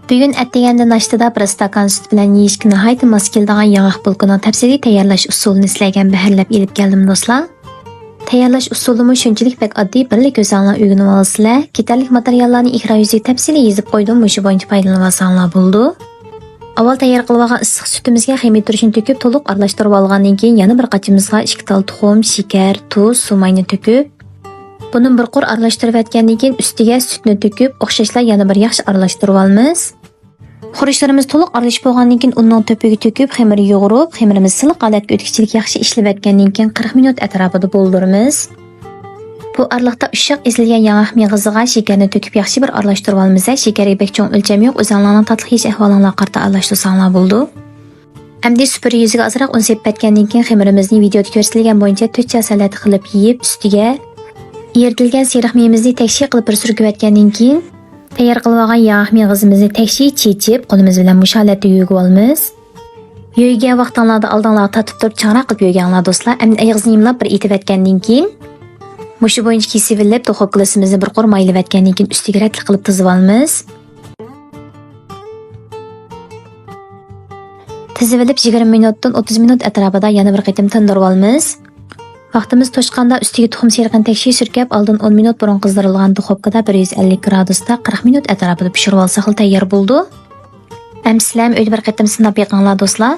Bugun atdeganda nashtada bir stakan süt bilan yeyishga nihoyat mos keladigan yong'oq bulkining tafsiliy tayyorlash usulini sizlarga baharlab elib keldim do'stlar. Tayyorlash usulimi shunchalik bek oddiy, birlik o'zinglar o'rganib olsizlar. Ketarlik materiallarni ekran yuziga tafsiliy yozib qo'ydim, shu bo'yicha foydalanib olsanglar bo'ldi. Avval tayyor qilib olgan issiq sutimizga xamir turishini to'kib, to'liq aralashtirib olgandan keyin yana bir qachimizga 2 tal tuxum, shakar, tuz, suv mayni to'kib, buni bir qur aralashtirib etgandan keyin ustiga sutni to'kib, o'xshashlar yana bir yaxshi aralashtirib olamiz. Xurishlarimiz to'liq aralashib bo'lgandan keyin unning to'piga to'kib, xamirni yo'g'irib, xamirimiz silliq holatga o'tkazchilik yaxshi ishlab etgandan keyin 40 minut atrofida bo'ldiramiz. Bu araliqda ushoq ezilgan yong'oq mig'iziga shakarni to'kib yaxshi bir aralashtirib olamiz. Shakarga bek cho'ng o'lcham yo'q, o'zinglarning tatli yeyish ahvolingizga qarata aralashtirsanglar bo'ldi. Endi supur yuziga ozroq un sepib etgandan keyin xamirimizni videoda ko'rsatilgan bo'yicha 4 cha salat qilib yeyib, ustiga eritilgan sariq meyimizni tekshi qilib bir surkib etgandan keyin tayyor qilib olgan yong'oq mig'izimizni tekshi chechib, qo'limiz bilan mush holatda yuvib olamiz. Yuvigan vaqtinglarda oldinglarga tatib turib changroq qilib yuvganlar do'stlar. Endi og'izni yumlab bir etib etgandan keyin mushu bo'yicha kesib duxovkamizni bir qor maylab etgandan keyin ustiga ratli qilib tizib olamiz. Tizib olib 20 minutdan 30 minut atrofida yana bir qatim tindirib olamiz. Vaqtimiz to'shqanda ustiga tuxum seriqini tekshi surkab, oldin 10 minut burun qizdirilgan duxovkada 150 gradusda 40 minut atrofida pishirib olsak tayyor bo'ldi. Endi sizlar uyda bir qatim sinab yiqinglar do'stlar.